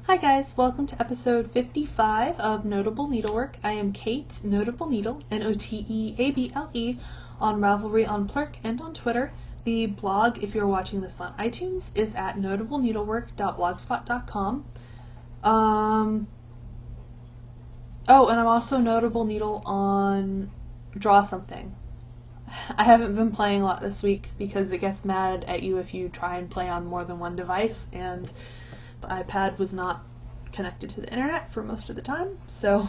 Hi guys, welcome to episode 55 of Notable Needlework. I am Kate, Notable Needle, Noteable, on Ravelry, on Plurk, and on Twitter. The blog, if you're watching this on iTunes, is at notableneedlework.blogspot.com. Oh, and I'm also Notable Needle on Draw Something. I haven't been playing a lot this week because it gets mad at you if you try and play on more than one device, and the iPad was not connected to the internet for most of the time, so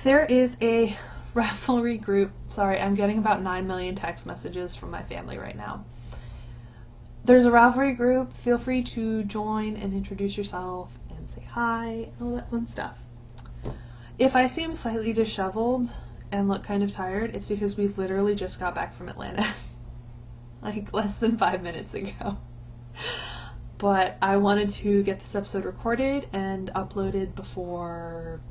there is a Ravelry group. Sorry, I'm getting about 9 million text messages from my family right now. There's a Ravelry group. Feel free to join and introduce yourself and say hi and all that fun stuff. If I seem slightly disheveled and look kind of tired, it's because we literally just got back from Atlanta like less than 5 minutes ago. But I wanted to get this episode recorded and uploaded before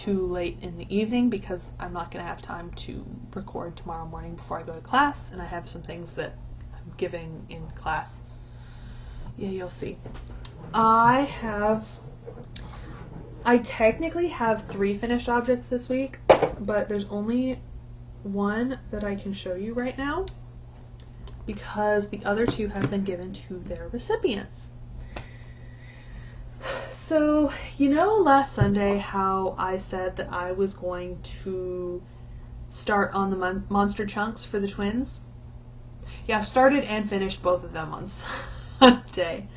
too late in the evening because I'm not going to have time to record tomorrow morning before I go to class, and I have some things that I'm giving in class. Yeah, you'll see. I technically have 3 finished objects this week, but there's only one that I can show you right now, because the other 2 have been given to their recipients. So, you know last Sunday how I said that I was going to start on the monster chunks for the twins? Yeah, started and finished both of them on Sunday.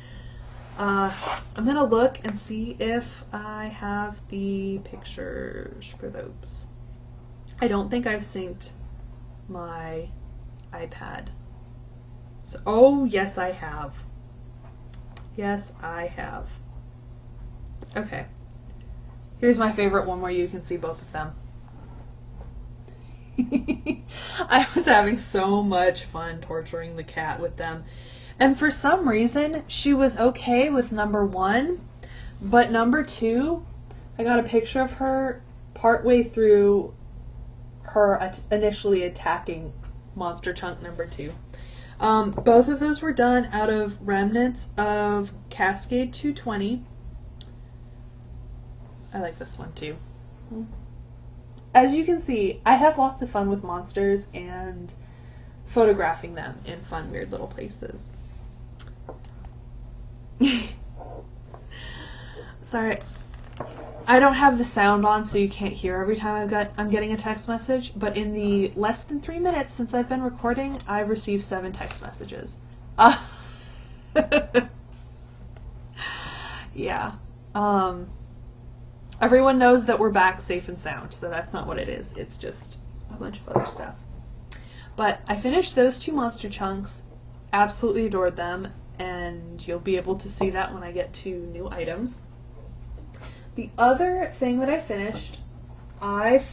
I'm going to look and see if I have the pictures for those. I don't think I've synced my iPad. So, oh, yes, I have. Yes, I have. Okay. Here's my favorite one where you can see both of them. I was having so much fun torturing the cat with them. And for some reason, she was okay with number 1, but number 2, I got a picture of her partway through her initially attacking monster chunk number 2. Both of those were done out of remnants of Cascade 220. I like this one too. As you can see, I have lots of fun with monsters and photographing them in fun, weird little places. Sorry, I don't have the sound on, so you can't hear every time I'm getting a text message, but in the less than 3 minutes since I've been recording, I've received 7 text messages. Yeah. Everyone knows that we're back safe and sound, so that's not what it is. It's just a bunch of other stuff. But I finished those 2 monster chunks, absolutely adored them, and you'll be able to see that when I get to new items. The other thing that I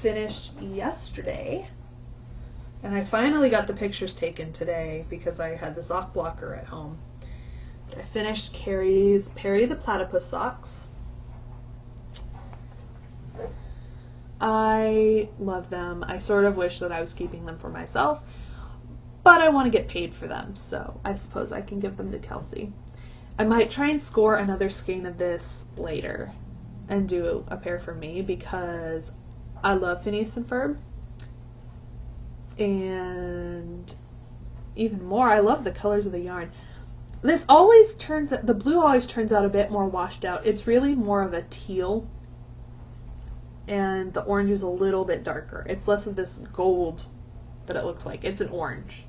finished yesterday, and I finally got the pictures taken today because I had the sock blocker at home. But I finished Carrie's Perry the Platypus socks. I love them. I sort of wish that I was keeping them for myself, but I want to get paid for them, so I suppose I can give them to Kelsey. I might try and score another skein of this later and do a pair for me because I love Phineas and Ferb, and even more, I love the colors of the yarn. The blue always turns out a bit more washed out. It's really more of a teal, and the orange is a little bit darker. It's less of this gold that it looks like. It's an orange.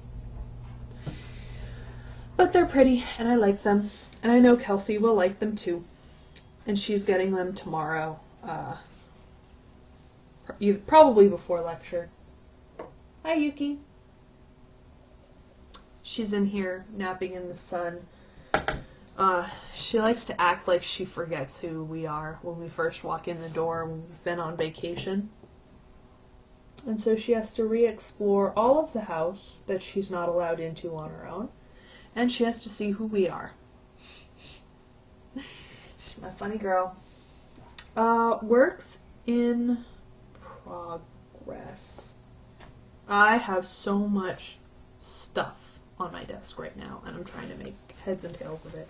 But they're pretty, and I like them. And I know Kelsey will like them too. And she's getting them tomorrow. Probably before lecture. Hi, Yuki. She's in here napping in the sun. She likes to act like she forgets who we are when we first walk in the door when we've been on vacation. And so she has to re-explore all of the house that she's not allowed into on her own. And she has to see who we are. She's my funny girl. Works in progress. I have so much stuff on my desk right now, and I'm trying to make heads and tails of it.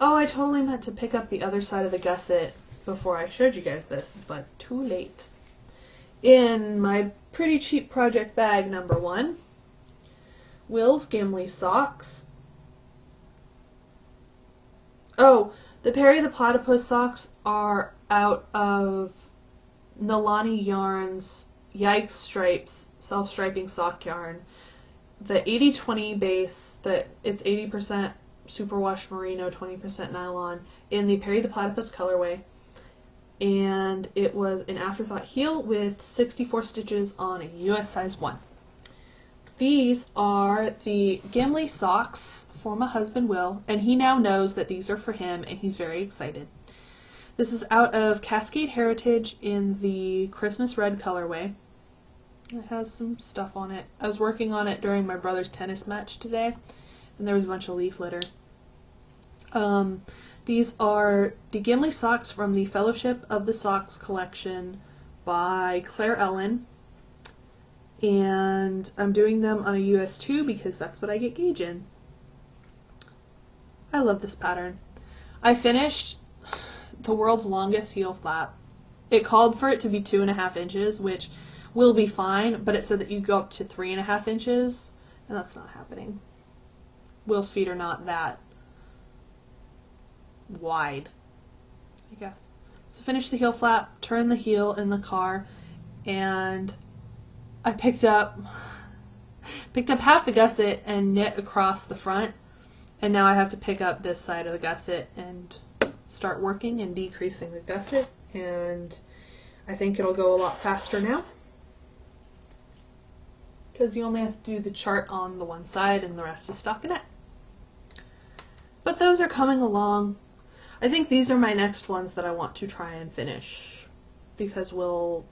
Oh, I totally meant to pick up the other side of the gusset before I showed you guys this, but too late. In my pretty cheap project bag number 1, Will's Gimli socks. Oh, the Perry the Platypus socks are out of Nalani Yarns Yikes Stripes self-striping sock yarn. The 80-20 base, it's 80% superwash merino, 20% nylon in the Perry the Platypus colorway. And it was an afterthought heel with 64 stitches on a US size 1. These are the Gimli socks for my husband Will, and he now knows that these are for him and he's very excited. This is out of Cascade Heritage in the Christmas Red colorway. It has some stuff on it. I was working on it during my brother's tennis match today, and there was a bunch of leaf litter. These are the Gimli socks from the Fellowship of the Socks collection by Claire Ellen, and I'm doing them on a US 2 because that's what I get gauge in. I love this pattern. I finished the world's longest heel flap. It called for it to be 2.5 inches, which will be fine, but it said that you go up to 3.5 inches, and that's not happening. Will's feet are not that wide, I guess. So finish the heel flap, turn the heel in the car, and I picked up half the gusset and knit across the front, and now I have to pick up this side of the gusset and start working and decreasing the gusset, and I think it'll go a lot faster now because you only have to do the chart on the one side and the rest is stockinette. But those are coming along. I think these are my next ones that I want to try and finish because we'll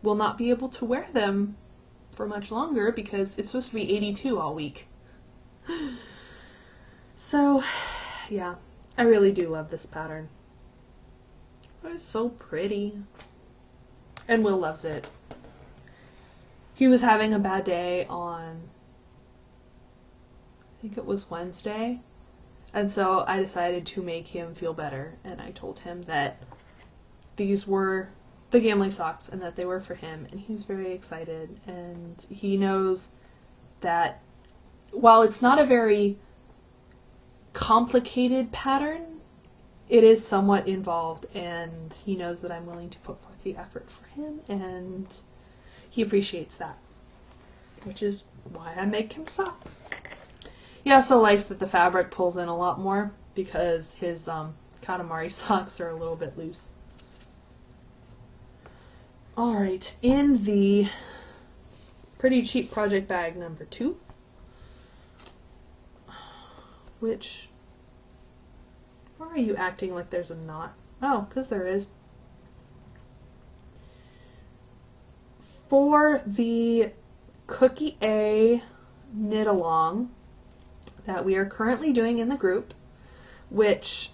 not be able to wear them for much longer because it's supposed to be 82 all week. So, yeah, I really do love this pattern. It's so pretty. And Will loves it. He was having a bad day on, I think it was Wednesday, and so I decided to make him feel better, and I told him that these were the Gimli socks and that they were for him, and he's very excited, and he knows that while it's not a very complicated pattern, it is somewhat involved, and he knows that I'm willing to put forth the effort for him, and he appreciates that, which is why I make him socks. He also likes that the fabric pulls in a lot more because his Katamari socks are a little bit loose. Alright, in the pretty cheap project bag number 2, which, why are you acting like there's a knot? Oh, because there is. For the Cookie A knit along that we are currently doing in the group, which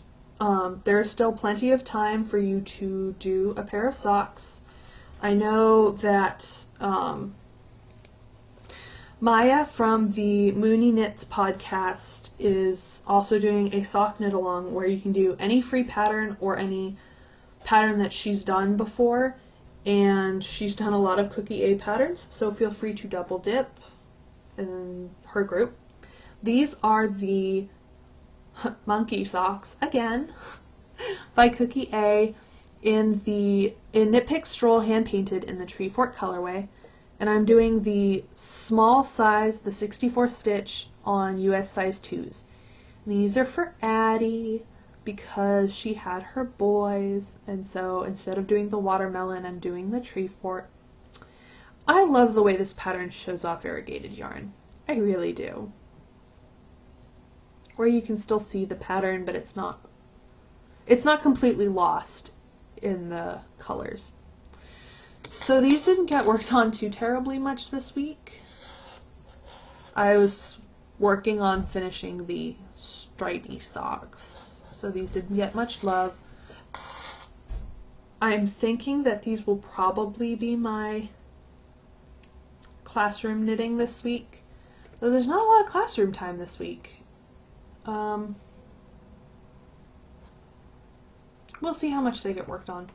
there is still plenty of time for you to do a pair of socks. I know that Maya from the Mooney Knits podcast is also doing a sock knit along where you can do any free pattern or any pattern that she's done before, and she's done a lot of Cookie A patterns, so feel free to double dip in her group. These are the monkey socks, again, by Cookie A in Knit Pick Stroll hand painted in the Tree Fort colorway, and I'm doing the small size, the 64 stitch on US size 2s. These are for Addie because she had her boys, and so instead of doing the watermelon, I'm doing the Tree Fort. I love the way this pattern shows off variegated yarn. I really do. Where you can still see the pattern, but it's not completely lost in the colors. So these didn't get worked on too terribly much this week. I was working on finishing the stripy socks, so these didn't get much love. I'm thinking that these will probably be my classroom knitting this week, though there's not a lot of classroom time this week. we'll see how much they get worked on.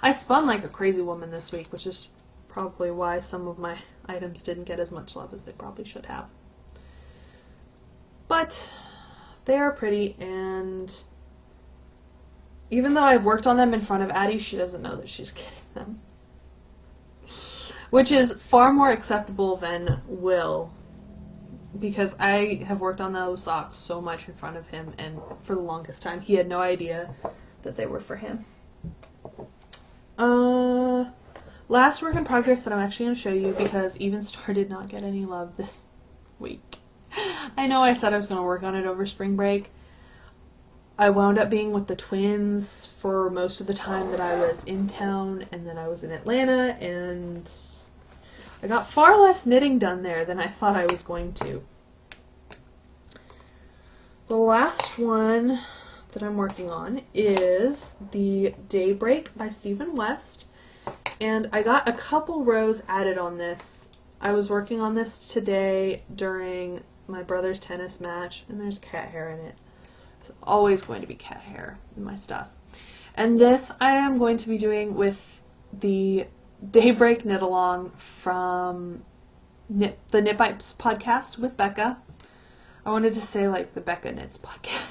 I spun like a crazy woman this week, which is probably why some of my items didn't get as much love as they probably should have. But they are pretty, and even though I've worked on them in front of Addie, she doesn't know that she's getting them. Which is far more acceptable than Will, because I have worked on those socks so much in front of him, and for the longest time he had no idea that they were for him. Last work in progress that I'm actually going to show you, because Even Star did not get any love this week. I know I said I was going to work on it over spring break. I wound up being with the twins for most of the time that I was in town, and then I was in Atlanta, and I got far less knitting done there than I thought I was going to. The last one that I'm working on is the Daybreak by Stephen West, and I got a couple rows added on this. I was working on this today during my brother's tennis match, and there's cat hair in it. There's always going to be cat hair in my stuff. And this I am going to be doing with the Daybreak knit along from the Knit Bites podcast with Becca. I wanted to say like the Becca Knits podcast.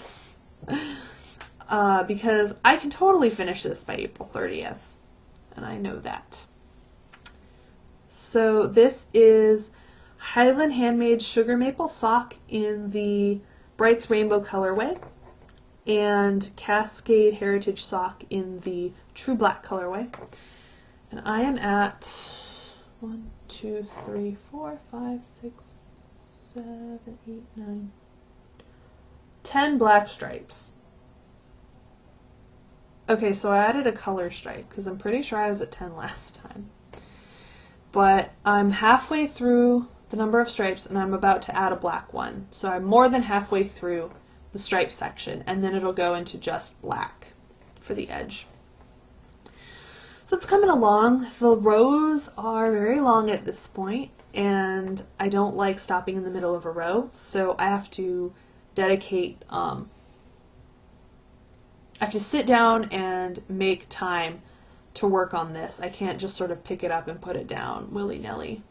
Because I can totally finish this by April 30th. And I know that. So this is Highland Handmade Sugar Maple Sock in the Brights Rainbow colorway, and Cascade Heritage Sock in the True Black colorway. And I am at 1, 2, 3, 4, 5, 6, 7, 8, 9, 10 black stripes. Okay, so I added a color stripe because I'm pretty sure I was at 10 last time. But I'm halfway through the number of stripes, and I'm about to add a black one. So I'm more than halfway through the stripe section, and then it'll go into just black for the edge. So it's coming along. The rows are very long at this point, and I don't like stopping in the middle of a row, so I have to dedicate, I have to sit down and make time to work on this. I can't just sort of pick it up and put it down willy-nilly.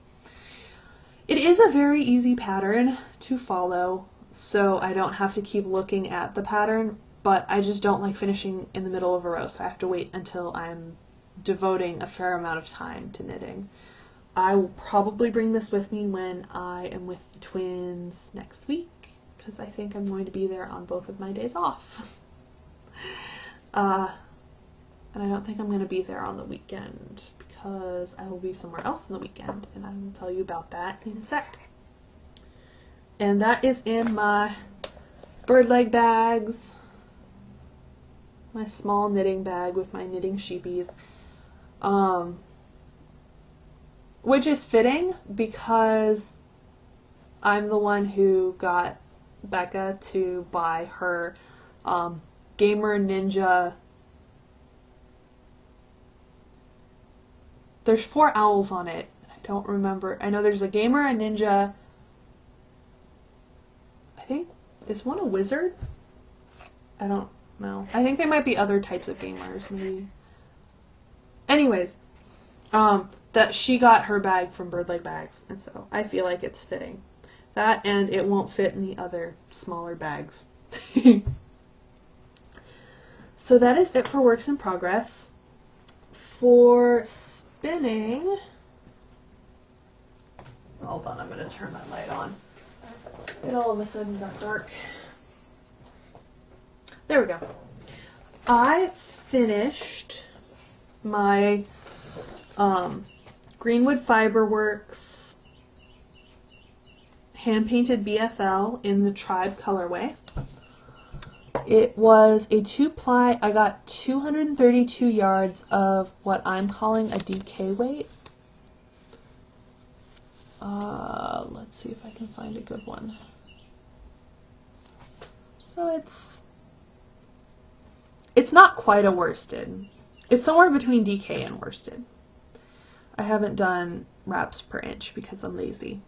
It is a very easy pattern to follow, so I don't have to keep looking at the pattern, but I just don't like finishing in the middle of a row, so I have to wait until I'm devoting a fair amount of time to knitting. I will probably bring this with me when I am with the twins next week, because I think I'm going to be there on both of my days off. And I don't think I'm going to be there on the weekend, because I will be somewhere else on the weekend, and I will tell you about that in a sec. And that is in my bird leg bags, my small knitting bag with my knitting sheepies, which is fitting because I'm the one who got Becca to buy her Gamer Ninja. There's 4 owls on it. I don't remember. I know there's a Gamer, a Ninja. I think, is one a wizard? I don't know. I think there might be other types of gamers, maybe. Anyways, that she got her bag from Bird Leg Bags, and so I feel like it's fitting. That, and it won't fit in the other smaller bags. So that is it for works in progress. For spinning, hold on, I'm going to turn my light on. It all of a sudden got dark. There we go. I finished my Greenwood Fiberworks hand-painted BFL in the Tribe colorway. It was a 2-ply. I got 232 yards of what I'm calling a DK weight. Let's see if I can find a good one. So it's not quite a worsted. It's somewhere between DK and worsted. I haven't done wraps per inch because I'm lazy.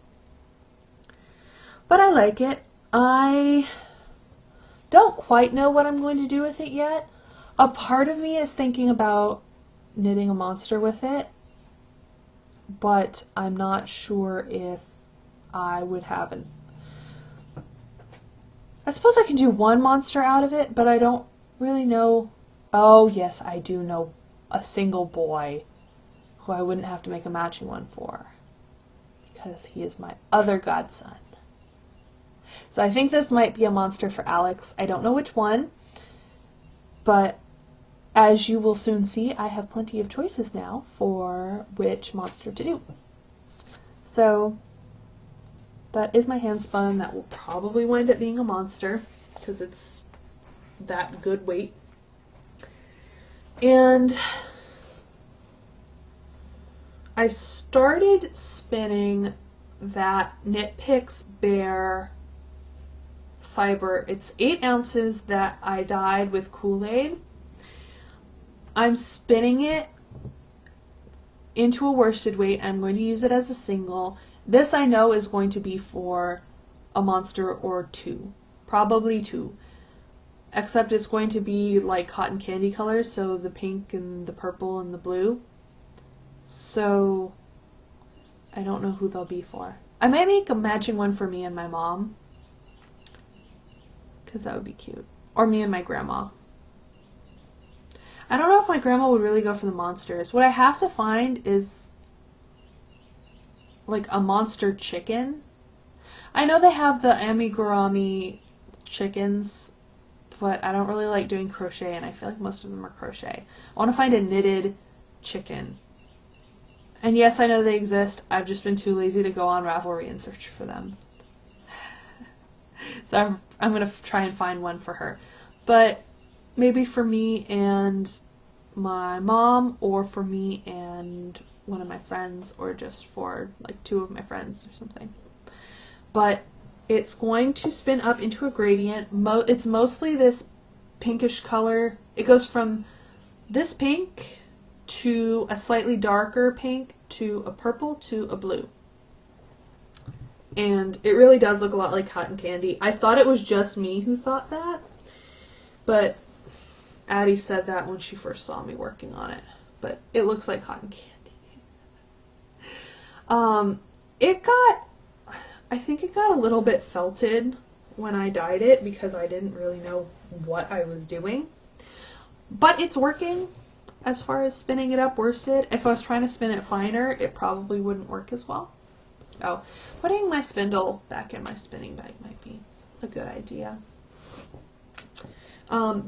But I like it. I don't quite know what I'm going to do with it yet. A part of me is thinking about knitting a monster with it, but I'm not sure if I would have an... I suppose I can do one monster out of it, but I don't really know... Oh, yes, I do know a single boy who I wouldn't have to make a matching one for, because he is my other godson. So I think this might be a monster for Alex. I don't know which one, but as you will soon see, I have plenty of choices now for which monster to do. So that is my hand spun. That will probably wind up being a monster because it's that good weight. And I started spinning that Knit Picks Bear fiber. It's 8 ounces that I dyed with Kool-Aid. I'm spinning it into a worsted weight. I'm going to use it as a single. This I know is going to be for a monster or 2. Probably 2. Except it's going to be like cotton candy colors, so the pink and the purple and the blue. So I don't know who they'll be for. I might make a matching one for me and my mom, because that would be cute. Or me and my grandma. I don't know if my grandma would really go for the monsters. What I have to find is like a monster chicken. I know they have the amigurumi chickens, but I don't really like doing crochet, and I feel like most of them are crochet. I want to find a knitted chicken. And yes, I know they exist. I've just been too lazy to go on Ravelry and search for them. So I'm going to try and find one for her. But maybe for me and my mom, or for me and one of my friends, or just for like 2 of my friends or something. But it's going to spin up into a gradient. It's mostly this pinkish color. It goes from this pink to a slightly darker pink to a purple to a blue. And it really does look a lot like cotton candy. I thought it was just me who thought that, but Addie said that when she first saw me working on it. But it looks like cotton candy. I think it got a little bit felted when I dyed it because I didn't really know what I was doing. But it's working as far as spinning it up worsted. If I was trying to spin it finer, it probably wouldn't work as well. Oh, putting my spindle back in my spinning bag might be a good idea.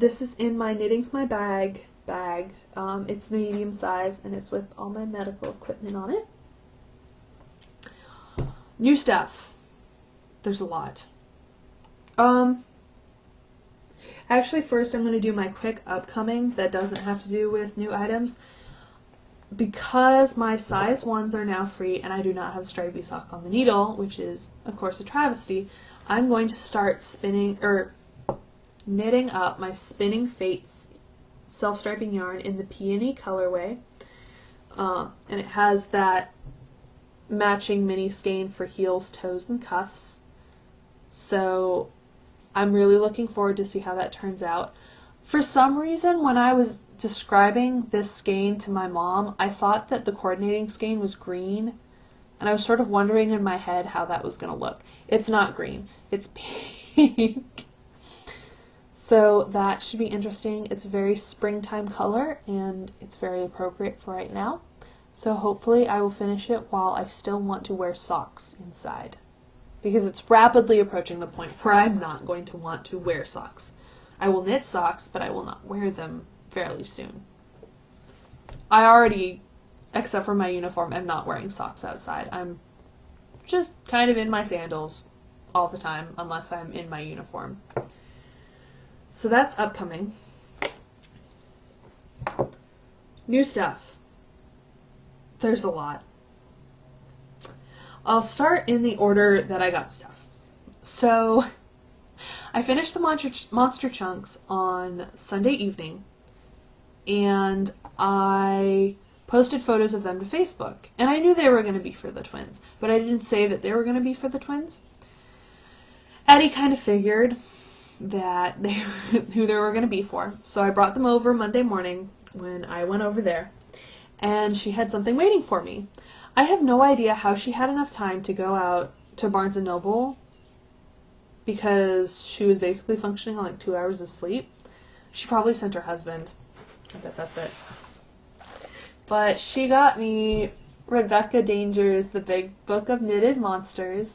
This is in my Knitting's My Bag bag. It's the medium size, and it's with all my medical equipment on it. New stuff. There's a lot. Actually, first I'm going to do my quick upcoming that doesn't have to do with new items. Because my size 1s are now free and I do not have a stripy sock on the needle, which is, of course, a travesty, I'm going to start spinning, or knitting up my Spinning Fates self-striping yarn in the Peony colorway. And it has that matching mini skein for heels, toes, and cuffs. So I'm really looking forward to see how that turns out. For some reason, when I was describing this skein to my mom, I thought that the coordinating skein was green, and I was sort of wondering in my head how that was going to look. It's not green, it's pink. So that should be interesting. It's a very springtime color, and it's very appropriate for right now. So hopefully I will finish it while I still want to wear socks inside, because it's rapidly approaching the point where I'm not going to want to wear socks. I will knit socks, but I will not wear them fairly soon. I already, except for my uniform, am not wearing socks outside. I'm just kind of in my sandals all the time, unless I'm in my uniform. So that's upcoming. New stuff. There's a lot. I'll start in the order that I got stuff. So I finished the Monster Chunks on Sunday evening, and I posted photos of them to Facebook. And I knew they were going to be for the twins, but I didn't say that they were going to be for the twins. Addie kind of figured, that who they were going to be for. So I brought them over Monday morning when I went over there, and she had something waiting for me. I have no idea how she had enough time to go out to Barnes & Noble, because she was basically functioning on like 2 hours of sleep. She probably sent her husband. I bet that's it. But she got me Rebecca Danger's The Big Book of Knitted Monsters.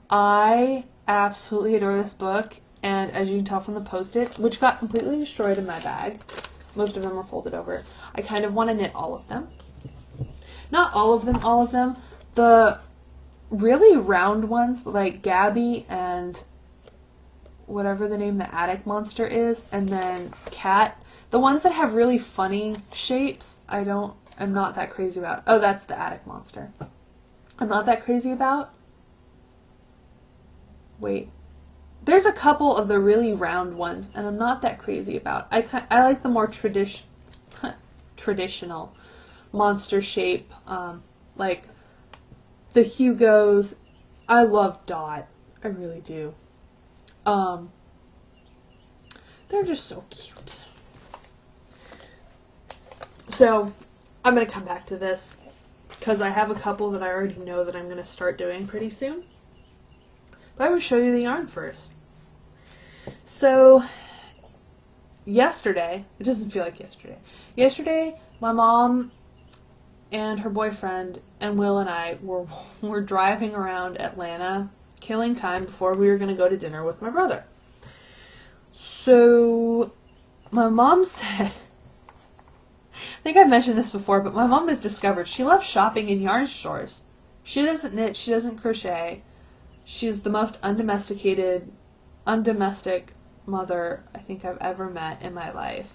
I absolutely adore this book, and as you can tell from the post-its, which got completely destroyed in my bag, most of them were folded over, I kind of want to knit all of them. Not all of them. The really round ones, like Gabby and whatever the name the attic monster is, and then Cat. The ones that have really funny shapes, I'm not that crazy about. Oh, that's the attic monster. I'm not that crazy about. Wait. There's a couple of the really round ones, and I'm not that crazy about. I like the more traditional monster shape, like the Hugos. I love Dot. I really do. They're just so cute. So, I'm going to come back to this, because I have a couple that I already know that I'm going to start doing pretty soon. But I will show you the yarn first. So, yesterday, it doesn't feel like yesterday. Yesterday, my mom and her boyfriend and Will and I were driving around Atlanta, killing time before we were going to go to dinner with my brother. So, my mom said, I think I've mentioned this before, but my mom has discovered she loves shopping in yarn stores. She doesn't knit, she doesn't crochet. She's the most undomestic mother I think I've ever met in my life.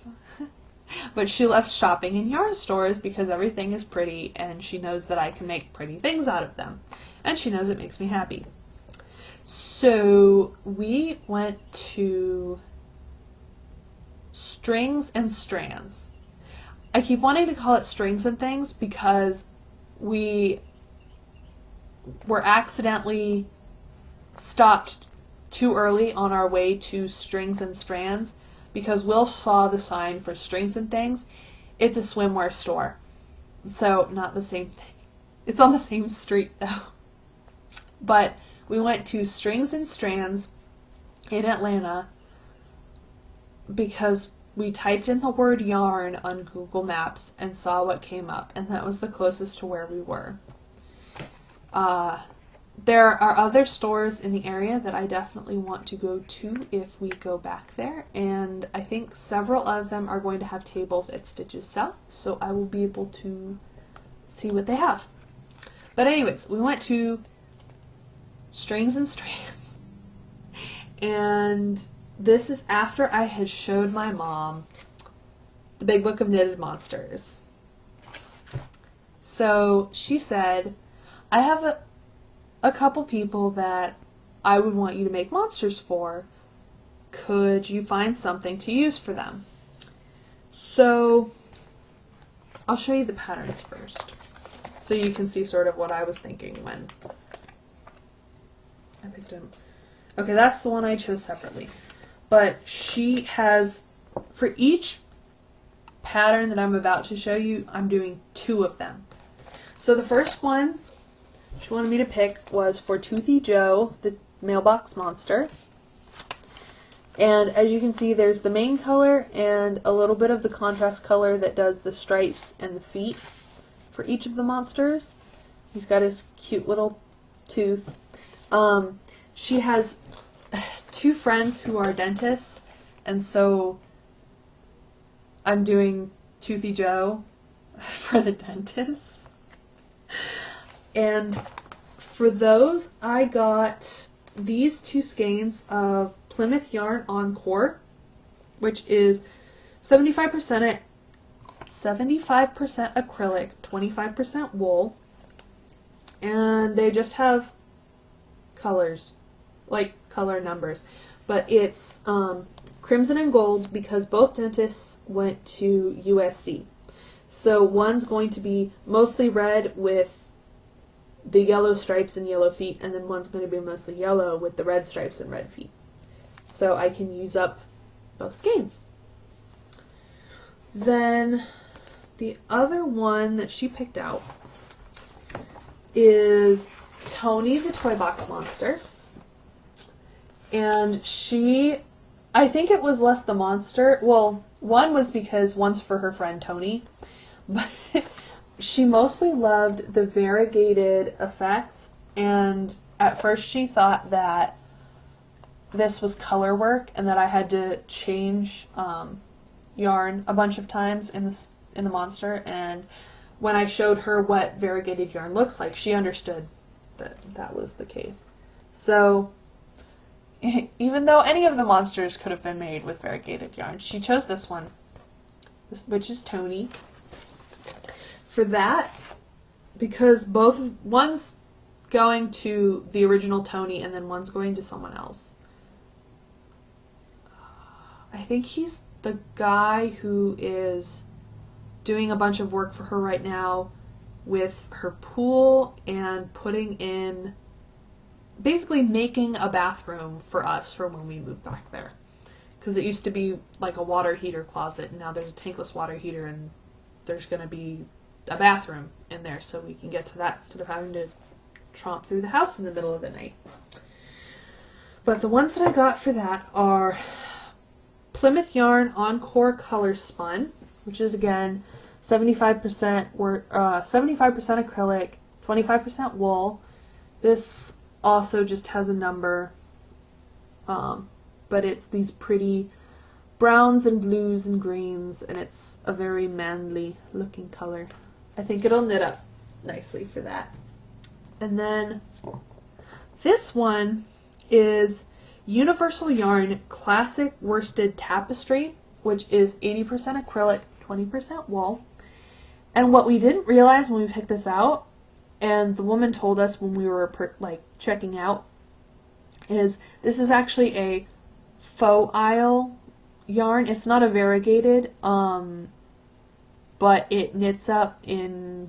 But she loves shopping in yarn stores because everything is pretty, and she knows that I can make pretty things out of them. And she knows it makes me happy. So we went to Strings and Strands. I keep wanting to call it Strings and Things because we were accidentally stopped too early on our way to Strings and Strands because Will saw the sign for Strings and Things. It's a swimwear store. So, not the same thing. It's on the same street, though. But we went to Strings and Strands in Atlanta because we typed in the word yarn on Google Maps and saw what came up, and that was the closest to where we were. There are other stores in the area that I definitely want to go to if we go back there, and I think several of them are going to have tables at Stitches South, so I will be able to see what they have. But anyways, we went to Strings and Strands, and this is after I had showed my mom The Big Book of Knitted Monsters. So she said, I have a couple people that I would want you to make monsters for. Could you find something to use for them? So I'll show you the patterns first, so you can see sort of what I was thinking when I picked them. Okay, that's the one I chose separately. But she has, for each pattern that I'm about to show you, I'm doing 2 of them. So the first one she wanted me to pick was for Toothy Joe, the mailbox monster. And as you can see, there's the main color and a little bit of the contrast color that does the stripes and the feet for each of the monsters. He's got his cute little tooth. She has 2 friends who are dentists, and so I'm doing Toothy Joe for the dentist. And for those, I got these 2 skeins of Plymouth Yarn Encore, which is 75% acrylic, 25% wool, and they just have colors, like color numbers, but it's crimson and gold because both dentists went to USC. So one's going to be mostly red with the yellow stripes and yellow feet, and then one's going to be mostly yellow with the red stripes and red feet. so I can use up both skeins. Then the other one that she picked out is Tony the Toy Box Monster. And I think it was less the monster. Well, one was because one's for her friend Tony, but she mostly loved the variegated effects, and at first she thought that this was color work and that I had to change yarn a bunch of times in the monster, and when I showed her what variegated yarn looks like, she understood that that was the case. So even though any of the monsters could have been made with variegated yarn, she chose this one, which is Tony. For that, because one's going to the original Tony and then one's going to someone else. I think he's the guy who is doing a bunch of work for her right now with her pool and putting in, basically making a bathroom for us for when we move back there. Because it used to be like a water heater closet, and now there's a tankless water heater, and there's going to be a bathroom in there so we can get to that instead of having to tromp through the house in the middle of the night. But the ones that I got for that are Plymouth Yarn Encore Color Spun, which is again 75% acrylic, 25% wool. This also just has a number, but it's these pretty browns and blues and greens, and it's a very manly looking color. I think it'll knit up nicely for that. And then this one is Universal Yarn Classic Worsted Tapestry, which is 80% acrylic, 20% wool. And what we didn't realize when we picked this out, and the woman told us when we were checking out, is this is actually a faux isle yarn. It's not a variegated, but it knits up in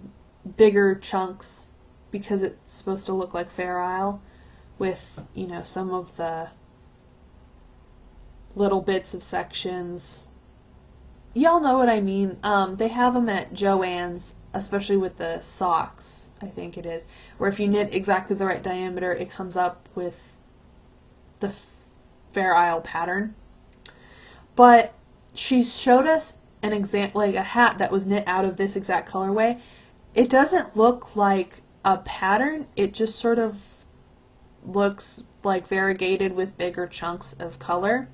bigger chunks because it's supposed to look like Fair Isle with, you know, some of the little bits of sections. Y'all know what I mean. They have them at Joann's, especially with the socks, I think it is, where if you knit exactly the right diameter, it comes up with the Fair Isle pattern. But she showed us an example, like a hat that was knit out of this exact colorway. It doesn't look like a pattern, it just sort of looks like variegated with bigger chunks of color.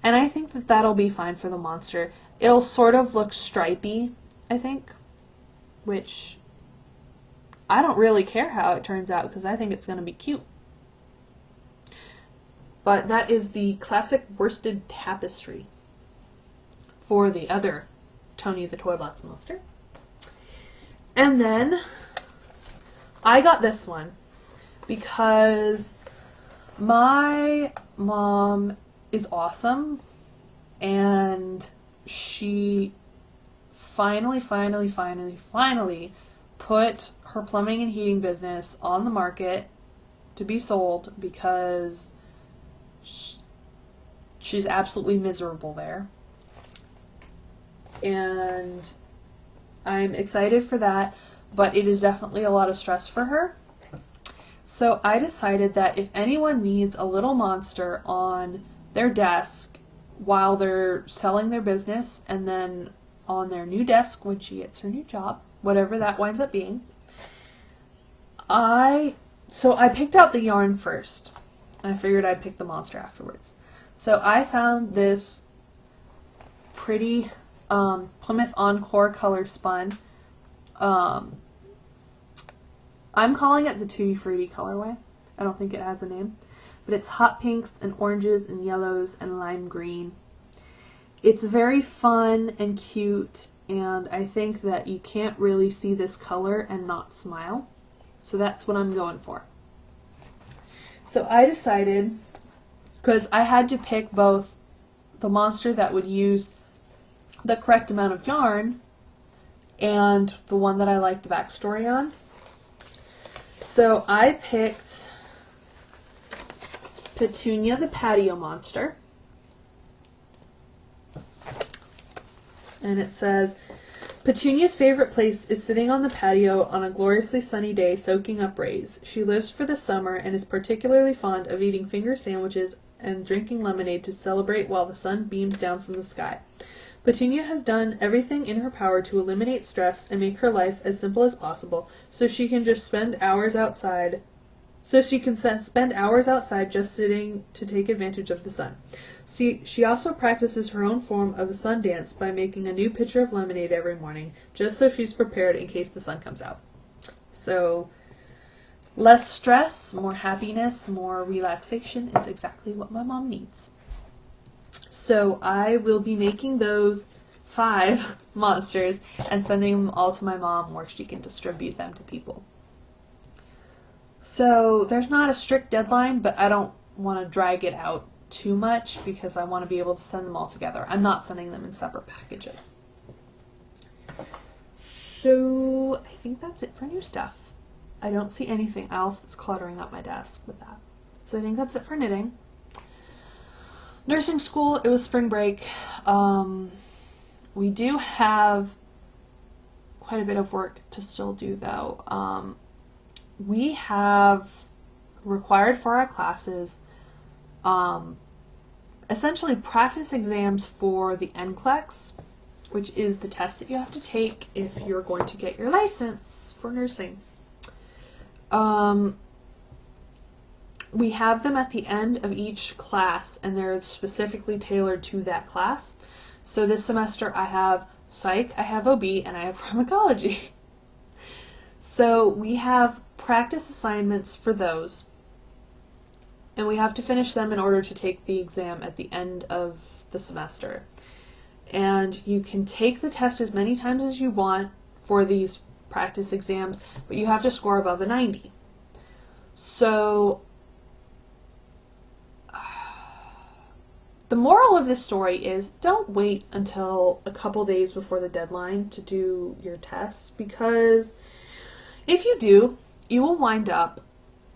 And I think that that'll be fine for the monster. It'll sort of look stripey, I think, which I don't really care how it turns out because I think it's going to be cute. But that is the Classic Worsted Tapestry for the other Tony the Toy Box Monster. And then I got this one because my mom is awesome, and she finally put her plumbing and heating business on the market to be sold because she's absolutely miserable there. And I'm excited for that, but it is definitely a lot of stress for her. So I decided that if anyone needs a little monster on their desk while they're selling their business, and then on their new desk when she gets her new job, whatever that winds up being, so I picked out the yarn first, and I figured I'd pick the monster afterwards. So I found this pretty Plymouth Encore Color Spun. I'm calling it the Tutti Frutti colorway. I don't think it has a name. But it's hot pinks and oranges and yellows and lime green. It's very fun and cute, and I think that you can't really see this color and not smile. So that's what I'm going for. So I decided, because I had to pick both the monster that would use the correct amount of yarn and the one that I liked the backstory on. So I picked Petunia the Patio Monster, And it says, Petunia's favorite place is sitting on the patio on a gloriously sunny day soaking up rays. She lives for the summer and is particularly fond of eating finger sandwiches and drinking lemonade to celebrate while the sun beams down from the sky. Petunia has done everything in her power to eliminate stress and make her life as simple as possible so she can spend hours outside just sitting to take advantage of the sun. She also practices her own form of the sun dance by making a new pitcher of lemonade every morning, just so she's prepared in case the sun comes out. So, less stress, more happiness, more relaxation is exactly what my mom needs. So I will be making those 5 monsters and sending them all to my mom where she can distribute them to people. So there's not a strict deadline, but I don't want to drag it out too much because I want to be able to send them all together. I'm not sending them in separate packages. So I think that's it for new stuff. I don't see anything else that's cluttering up my desk with that. So I think that's it for knitting. Nursing school, it was spring break. We do have quite a bit of work to still do though. We have required for our classes essentially practice exams for the NCLEX, which is the test that you have to take if you're going to get your license for nursing. We have them at the end of each class, and they're specifically tailored to that class. So this semester I have Psych, I have OB, and I have Pharmacology. So we have practice assignments for those, and we have to finish them in order to take the exam at the end of the semester. And you can take the test as many times as you want for these practice exams, but you have to score above a 90. So the moral of this story is don't wait until a couple days before the deadline to do your tests, because if you do, you will wind up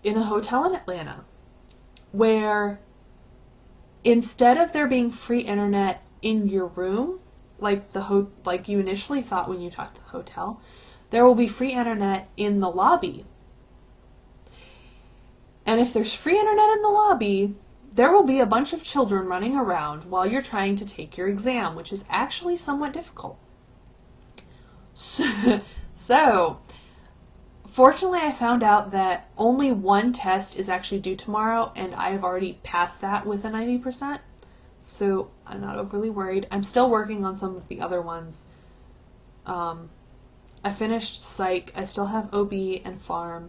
in a hotel in Atlanta where instead of there being free internet in your room, like you initially thought when you talked to the hotel, there will be free internet in the lobby. And if there's free internet in the lobby, there will be a bunch of children running around while you're trying to take your exam, which is actually somewhat difficult. So, fortunately I found out that only one test is actually due tomorrow, and I have already passed that with a 90%, so I'm not overly worried. I'm still working on some of the other ones. I finished Psych, I still have OB and Pharm.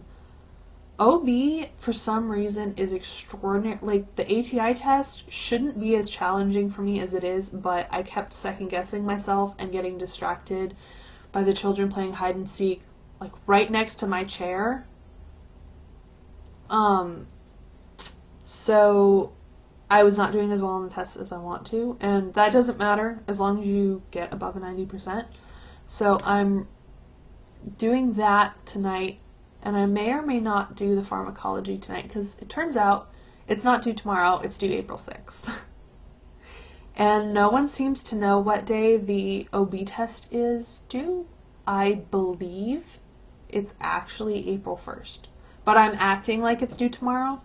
OB, for some reason, is extraordinary. Like, the ATI test shouldn't be as challenging for me as it is, but I kept second-guessing myself and getting distracted by the children playing hide-and-seek, like, right next to my chair. So I was not doing as well on the test as I want to, and that doesn't matter as long as you get above a 90%. So I'm doing that tonight. And I may or may not do the Pharmacology tonight, because it turns out it's not due tomorrow, it's due April 6th. And no one seems to know what day the OB test is due. I believe it's actually April 1st. But I'm acting like it's due tomorrow,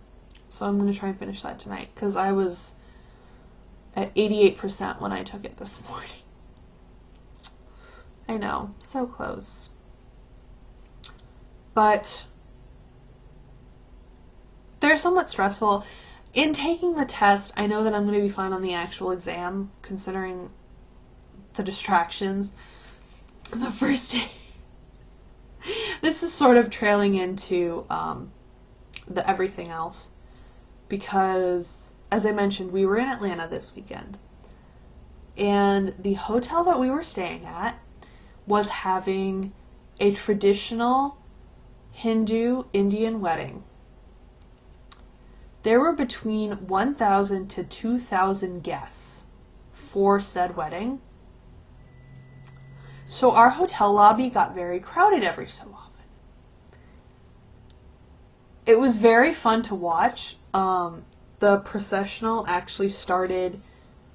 so I'm going to try and finish that tonight, because I was at 88% when I took it this morning. I know, so close. But they're somewhat stressful. In taking the test, I know that I'm going to be fine on the actual exam, considering the distractions the first day. This is sort of trailing into the everything else, because, as I mentioned, we were in Atlanta this weekend, and the hotel that we were staying at was having a traditional Hindu Indian wedding. There were between 1,000 to 2,000 guests for said wedding. So our hotel lobby got very crowded every so often. It was very fun to watch. The processional actually started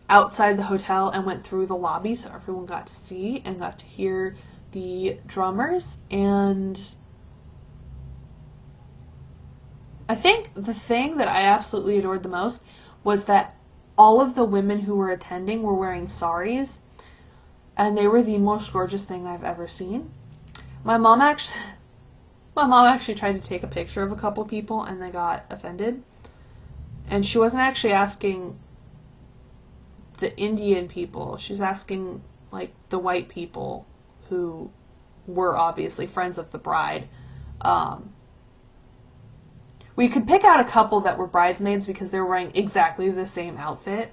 outside the hotel and went through the lobby so everyone got to see and got to hear the drummers. And I think the thing that I absolutely adored the most was that all of the women who were attending were wearing saris, and they were the most gorgeous thing I've ever seen. My mom actually tried to take a picture of a couple people, and they got offended. And she wasn't actually asking the Indian people. She's asking, like, the white people who were obviously friends of the bride. We could pick out a couple that were bridesmaids because they were wearing exactly the same outfit,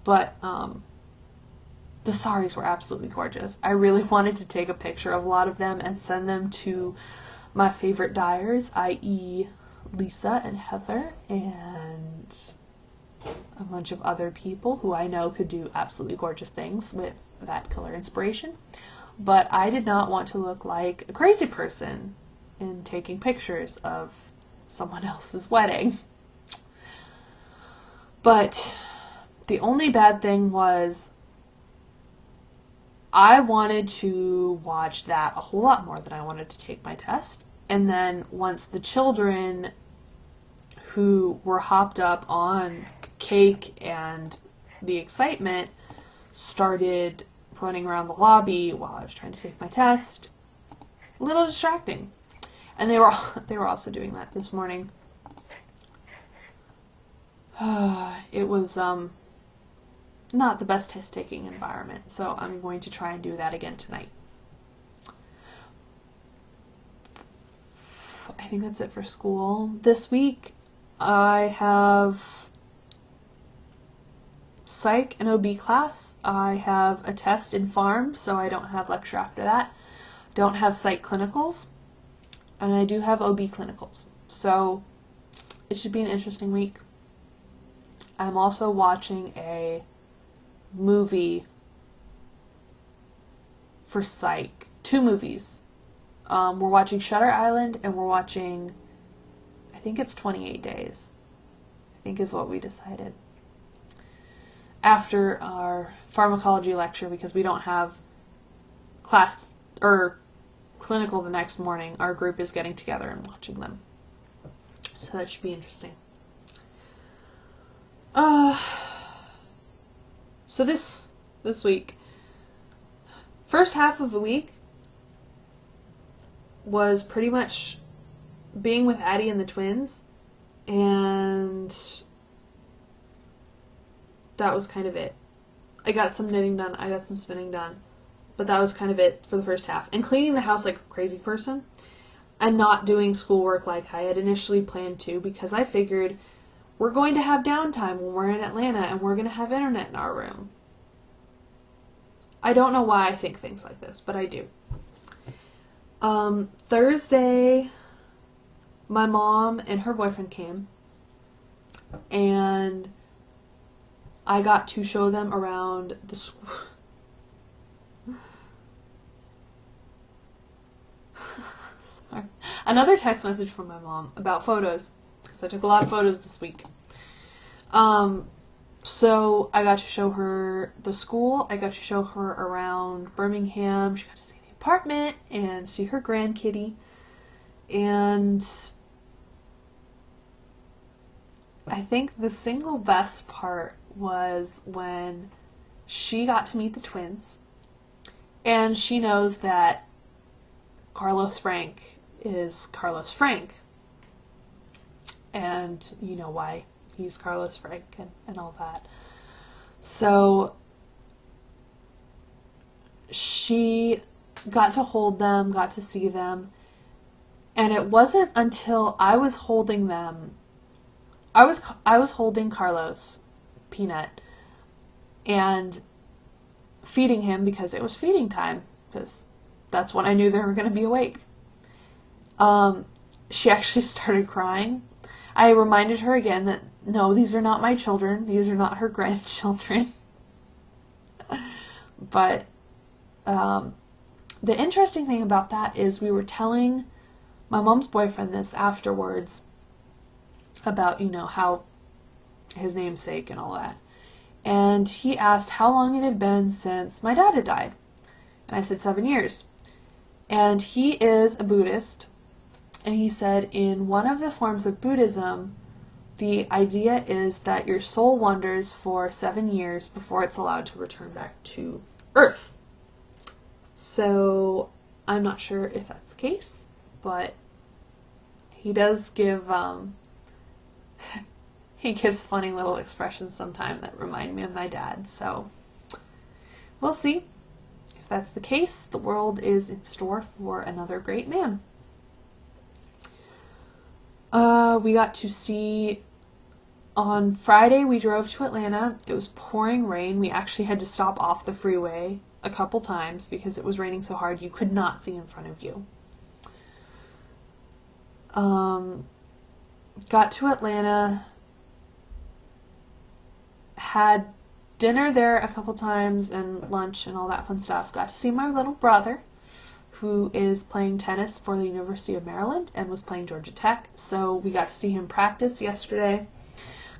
but the saris were absolutely gorgeous. I really wanted to take a picture of a lot of them and send them to my favorite dyers, i.e. Lisa and Heather and a bunch of other people who I know could do absolutely gorgeous things with that color inspiration. But I did not want to look like a crazy person in taking pictures of someone else's wedding. But the only bad thing was I wanted to watch that a whole lot more than I wanted to take my test. And then once the children who were hopped up on cake and the excitement started running around the lobby while I was trying to take my test, a little distracting. And they were also doing that this morning. It was not the best test-taking environment, so I'm going to try and do that again tonight. I think that's it for school. This week I have psych and OB class. I have a test in pharm, so I don't have lecture after that. Don't have psych clinicals. And I do have OB clinicals. So it should be an interesting week. I'm also watching a movie for psych. 2 movies. We're watching Shutter Island and we're watching, I think it's 28 Days. I think is what we decided. After our pharmacology lecture, because we don't have class or clinical the next morning, our group is getting together and watching them. So that should be interesting. So this week, first half of the week was pretty much being with Addie and the twins, and that was kind of it. I got some knitting done, I got some spinning done, but that was kind of it for the first half. And cleaning the house like a crazy person, and not doing schoolwork like I had initially planned to, because I figured we're going to have downtime when we're in Atlanta and we're going to have internet in our room. I don't know why I think things like this, but I do. Thursday, my mom and her boyfriend came, and I got to show them around the school. Sorry. Another text message from my mom about photos, because I took a lot of photos this week. So I got to show her the school, I got to show her around Birmingham, she got to see the apartment and see her grandkitty, and I think the single best part was when she got to meet the twins, and she knows that Carlos Frank is Carlos Frank, and you know why he's Carlos Frank and all that. So she got to hold them, got to see them, and it wasn't until I was holding them, I was holding Carlos, Peanut, and feeding him because it was feeding time, because that's when I knew they were going to be awake. She actually started crying. I reminded her again that, no, these are not my children. These are not her grandchildren. But the interesting thing about that is we were telling my mom's boyfriend this afterwards about, you know, how his namesake and all that. and he asked how long it had been since my dad had died. And I said 7 years. And he is a Buddhist, and he said in one of the forms of Buddhism, the idea is that your soul wanders for 7 years before it's allowed to return back to Earth. So I'm not sure if that's the case, but he does give he gives funny little expressions sometimes that remind me of my dad. So we'll see. If that's the case, the world is in store for another great man. We got to see, on Friday we drove to Atlanta. It was pouring rain. We actually had to stop off the freeway a couple times because it was raining so hard you could not see in front of you. Got to Atlanta, had dinner there a couple times and lunch and all that fun stuff. Got to see my little brother, who is playing tennis for the University of Maryland and was playing Georgia Tech. So we got to see him practice yesterday.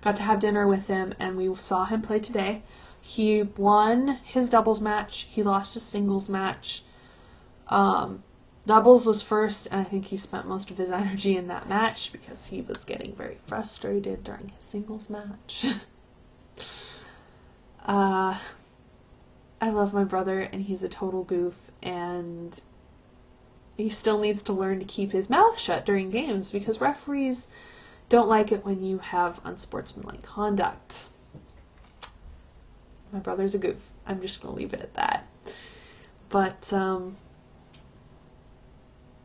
Got to have dinner with him, and we saw him play today. He won his doubles match. He lost his singles match. Doubles was first, and I think he spent most of his energy in that match because he was getting very frustrated during his singles match. I love my brother, and he's a total goof, and he still needs to learn to keep his mouth shut during games because referees don't like it when you have unsportsmanlike conduct. My brother's a goof. I'm just going to leave it at that. But,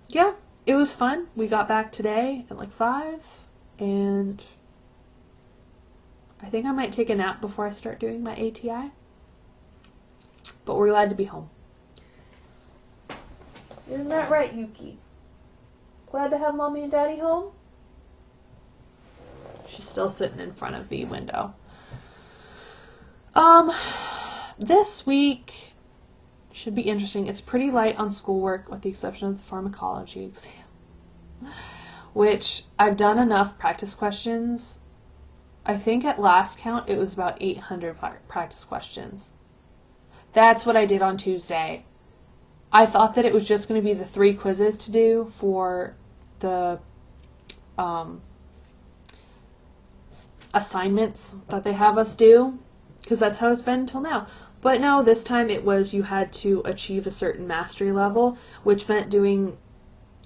yeah, it was fun. We got back today at like 5, and I think I might take a nap before I start doing my ATI. But we're glad to be home. Isn't that right, Yuki? Glad to have Mommy and Daddy home? She's still sitting in front of the window. This week should be interesting. It's pretty light on schoolwork with the exception of the pharmacology exam, which I've done enough practice questions. I think at last count it was about 800 practice questions. That's what I did on Tuesday. I thought that it was just going to be the 3 quizzes to do for the assignments that they have us do, because that's how it's been until now. But no, this time it was you had to achieve a certain mastery level, which meant doing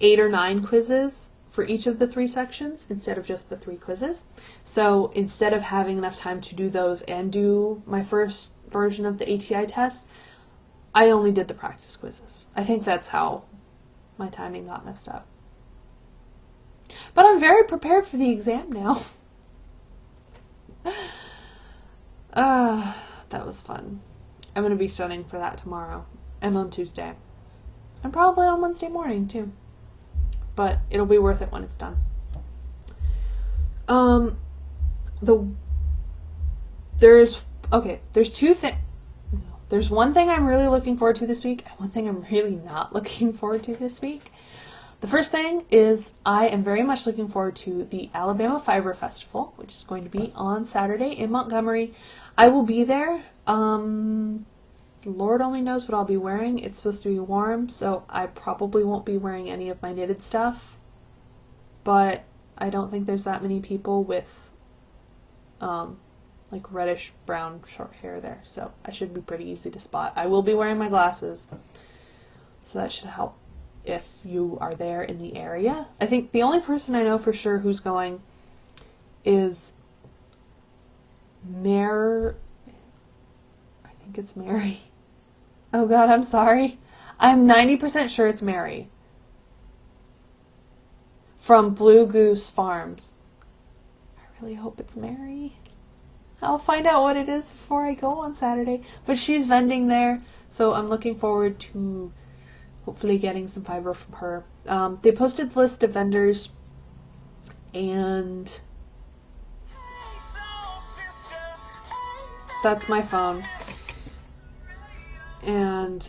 8 or 9 quizzes for each of the 3 sections instead of just the 3 quizzes. So instead of having enough time to do those and do my first version of the ATI test, I only did the practice quizzes. I think that's how my timing got messed up. But I'm very prepared for the exam now. That was fun. I'm going to be studying for that tomorrow and on Tuesday. And probably on Wednesday morning too. But it'll be worth it when it's done. There's one thing I'm really looking forward to this week and one thing I'm really not looking forward to this week. The first thing is I am very much looking forward to the Alabama Fiber Festival, which is going to be on Saturday in Montgomery. I will be there. Lord only knows what I'll be wearing. It's supposed to be warm, so I probably won't be wearing any of my knitted stuff. But I don't think there's that many people with like reddish brown short hair there, so I should be pretty easy to spot. I will be wearing my glasses, so that should help if you are there in the area. I think the only person I know for sure who's going is I think it's Mary. Oh God, I'm sorry. I'm 90% sure it's Mary from Blue Goose Farms. I really hope it's Mary. I'll find out what it is before I go on Saturday. But she's vending there, so I'm looking forward to hopefully getting some fiber from her. They posted the list of vendors, and that's my phone. And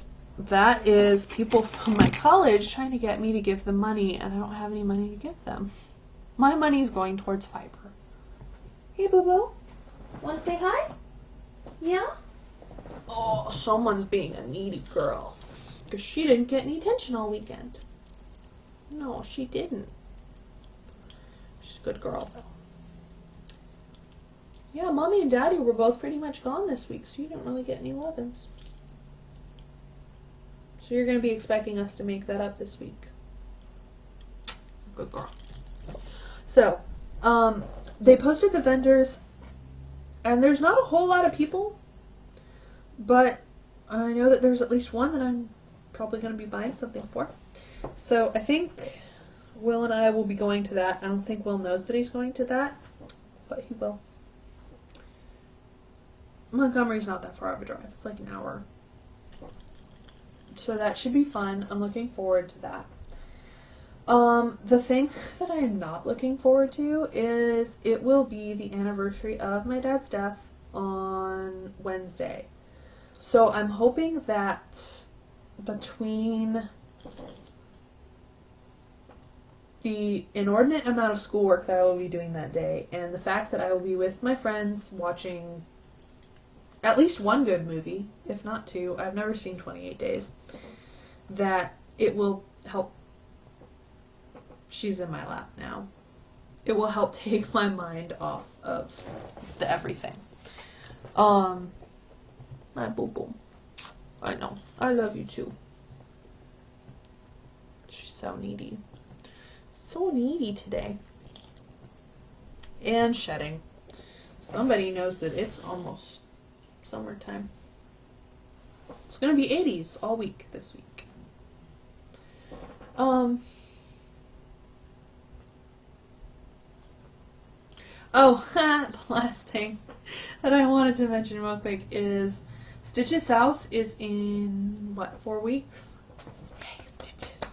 that is people from my college trying to get me to give them money, and I don't have any money to give them. My money is going towards fiber. Hey, boo-boo. Want to say hi? Yeah? Oh, someone's being a needy girl. Because she didn't get any attention all weekend. No, she didn't. She's a good girl, though. Yeah, Mommy and Daddy were both pretty much gone this week, so you didn't really get any lovins. So you're going to be expecting us to make that up this week. Good girl. So, they posted the vendors, and there's not a whole lot of people, but I know that there's at least one that I'm probably going to be buying something for. So I think Will and I will be going to that. I don't think Will knows that he's going to that, but he will. Montgomery's not that far of a drive. It's like an hour. So that should be fun. I'm looking forward to that. The thing that I'm not looking forward to is it will be the anniversary of my dad's death on Wednesday. So I'm hoping that between the inordinate amount of schoolwork that I will be doing that day and the fact that I will be with my friends watching at least one good movie, if not two, I've never seen 28 Days, that it will help. She's in my lap now. It will help take my mind off of the everything. My boo-boo. I know. I love you too. She's so needy. So needy today. And shedding. Somebody knows that it's almost summertime. It's gonna be 80s all week this week. Oh, the last thing that I wanted to mention real quick is Stitches South is in, what, 4 weeks? Hey, Stitches.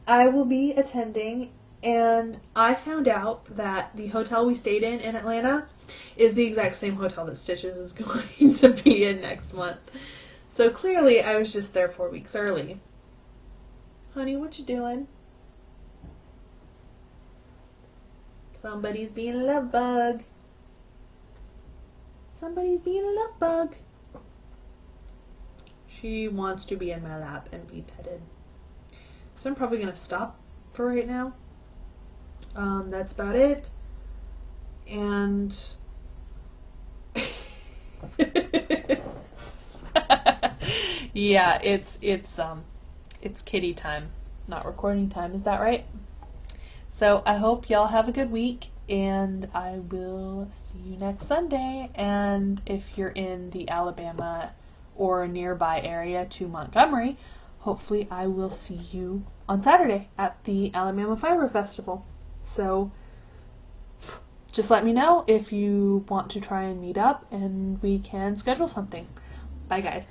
I will be attending, and I found out that the hotel we stayed in Atlanta is the exact same hotel that Stitches is going to be in next month. So clearly I was just there 4 weeks early. Honey, what you doing? Somebody's being a love bug. Somebody's being a love bug. She wants to be in my lap and be petted. So I'm probably going to stop for right now. That's about it. And yeah, it's kitty time, not recording time. Is that right? So I hope y'all have a good week, and I will see you next Sunday. And if you're in the Alabama or nearby area to Montgomery, hopefully I will see you on Saturday at the Alabama Fiber Festival. So just let me know if you want to try and meet up, and we can schedule something. Bye, guys.